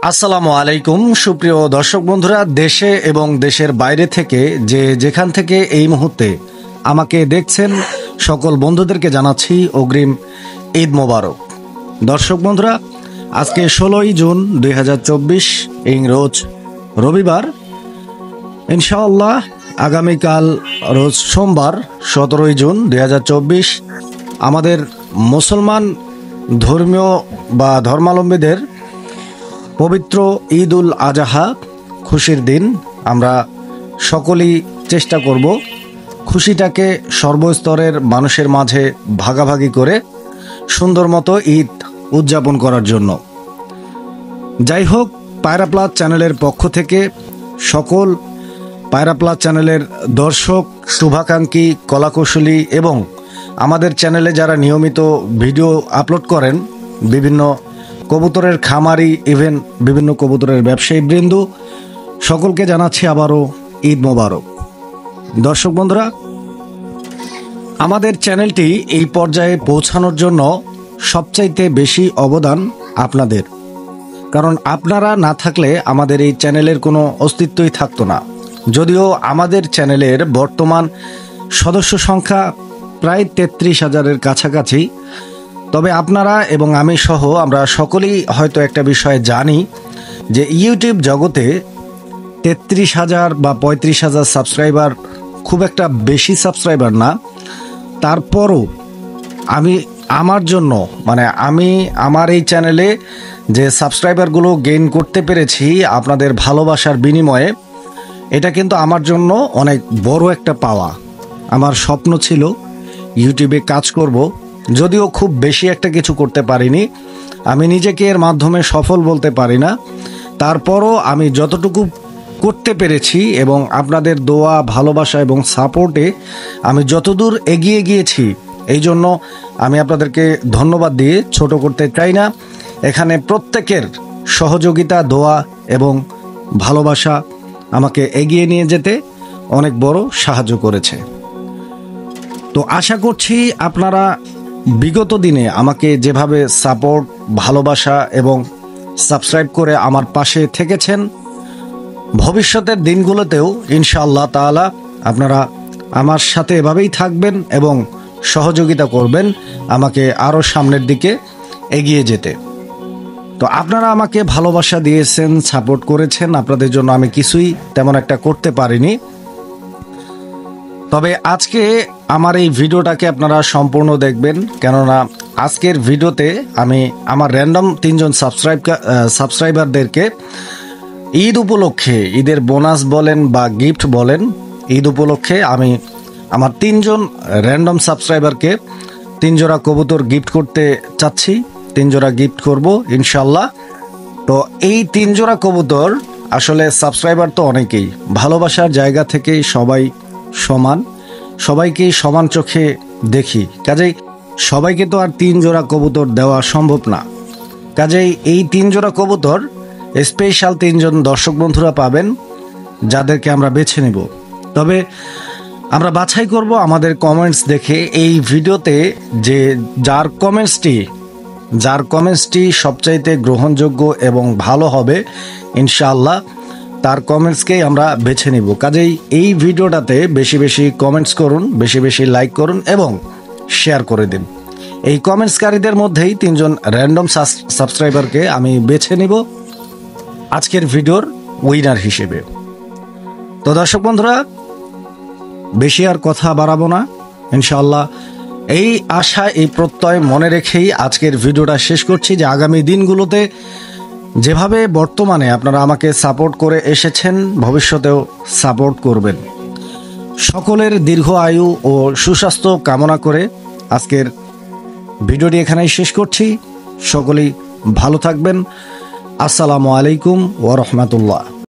আসসালামু আলাইকুম সুপ্রিয় দর্শক বন্ধুরা, দেশে এবং দেশের বাইরে থেকে যেখান থেকে এই মুহূর্তে আমাকে দেখছেন সকল বন্ধুদেরকে জানাচ্ছি অগ্রিম ঈদ মোবারক। দর্শক বন্ধুরা, আজকে 16ই জুন 2024 রোজ রবিবার। ইনশাআল্লাহ আগামীকাল রোজ সোমবার 17ই জুন 2024 আমাদের মুসলমান ধর্মীয় বা ধর্মাবলম্বীদের পবিত্র ঈদ উল আজহা খুশির দিন। আমরা সকলেই চেষ্টা করব খুশিটাকে সর্বস্তরের মানুষের মাঝে ভাগাভাগি করে সুন্দর মতো ঈদ উদযাপন করার জন্য। যাই হোক, পায়রা প্লাস চ্যানেলের পক্ষ থেকে সকল পায়রা প্লাস চ্যানেলের দর্শক, শুভাকাঙ্ক্ষী, কলাকুশলী এবং আমাদের চ্যানেলে যারা নিয়মিত ভিডিও আপলোড করেন, বিভিন্ন কবুতরের খামারি, ইভেন বিভিন্ন কবুতরের ব্যবসায়ী বৃন্দ, সকলকে জানাচ্ছি আবারও ঈদ মোবারক। দর্শক বন্ধুরা, আমাদের চ্যানেলটি এই পর্যায়ে পৌঁছানোর জন্য সবচাইতে বেশি অবদান আপনাদের, কারণ আপনারা না থাকলে আমাদের এই চ্যানেলের কোনো অস্তিত্বই থাকতো না। যদিও আমাদের চ্যানেলের বর্তমান সদস্য সংখ্যা প্রায় 33,000-এর কাছাকাছি, তবে আপনারা এবং আমি সহ আমরা সকলেই হয়তো একটা বিষয় জানি যে ইউটিউব জগতে 33,000 বা 35,000 সাবস্ক্রাইবার খুব একটা বেশি সাবস্ক্রাইবার না। তারপরও আমি আমার এই চ্যানেলে যে সাবস্ক্রাইবারগুলো গেইন করতে পেরেছি আপনাদের ভালোবাসার বিনিময়ে, এটা কিন্তু আমার জন্য অনেক বড় একটা পাওয়া। আমার স্বপ্ন ছিল ইউটিউবে কাজ করব, যদিও খুব বেশি একটা কিছু করতে পারিনি, আমি নিজেকে এর মাধ্যমে সফল বলতে পারি না। তারপরও আমি যতটুকু করতে পেরেছি এবং আপনাদের দোয়া, ভালোবাসা এবং সাপোর্টে আমি যতদূর এগিয়ে গিয়েছি, এই জন্য আমি আপনাদেরকে ধন্যবাদ দিয়ে ছোট করতে চাই না। এখানে প্রত্যেকের সহযোগিতা, দোয়া এবং ভালোবাসা আমাকে এগিয়ে নিয়ে যেতে অনেক বড় সাহায্য করেছে। তো আশা করছি আপনারা বিগত দিনে আমাকে যেভাবে সাপোর্ট, ভালোবাসা এবং সাবস্ক্রাইব করে আমার পাশে থেকেছেন, ভবিষ্যতের দিনগুলোতেও ইনশাআল্লাহ তাআলা আপনারা আমার সাথে এভাবেই থাকবেন এবং সহযোগিতা করবেন আমাকে আরও সামনের দিকে এগিয়ে যেতে। তো আপনারা আমাকে ভালোবাসা দিয়েছেন, সাপোর্ট করেছেন, আপনাদের জন্য আমি কিছুই তেমন একটা করতে পারিনি। তবে আজকে আমার এই ভিডিওটাকে আপনারা সম্পূর্ণ দেখবেন, কেননা আজকের ভিডিওতে আমি আমার র্যান্ডম 3জন সাবস্ক্রাইবারদেরকে ঈদ উপলক্ষে, ঈদের বোনাস বলেন বা গিফট বলেন, ঈদ উপলক্ষে আমি আমার 3জন র্যান্ডম সাবস্ক্রাইবারকে 3 জোড়া কবুতর গিফট করতে চাচ্ছি। 3 জোড়া গিফট করব ইনশাল্লাহ। তো এই 3 জোড়া কবুতর আসলে সাবস্ক্রাইবার তো অনেকেই, ভালোবাসার জায়গা থেকেই সবাই সমান, সবাইকেই সমান চোখে দেখি, কাজেই সবাইকে তো আর 3 জোড়া কবুতর দেওয়া সম্ভব না। কাজেই এই 3 জোড়া কবুতর স্পেশাল 3জন দর্শক বন্ধুরা পাবেন, যাদেরকে আমরা বেছে নেব। তবে আমরা বাছাই করব আমাদের কমেন্টস দেখে। এই ভিডিওতে যার কমেন্টসটি সবচাইতে গ্রহণযোগ্য এবং ভালো হবে ইনশাআল্লাহ, তার কমেন্টসকেই আমরা বেছে নিব। কাজেই এই ভিডিওটাতে বেশি বেশি কমেন্টস করুন, বেশি বেশি লাইক করুন এবং শেয়ার করে দিন। এই কমেন্টসকারীদের মধ্যেই 3জন র্যান্ডম সাবস্ক্রাইবারকে আমি বেছে নিব আজকের ভিডিওর উইনার হিসেবে। তো দর্শক বন্ধুরা, বেশি আর কথা বাড়াবো না, ইনশাআল্লাহ এই আশা, এই প্রত্যয় মনে রেখেই আজকের ভিডিওটা শেষ করছি যে আগামী দিনগুলোতে যেভাবে বর্তমানে আপনারা আমাকে সাপোর্ট করে এসেছেন, ভবিষ্যতেও সাপোর্ট করবেন। সকলের দীর্ঘ আয়ু ও সুস্বাস্থ্য কামনা করে আজকের ভিডিওটি এখানেই শেষ করছি। সকলেই ভালো থাকবেন। আসসালামু আলাইকুম ওয়া রাহমাতুল্লাহ।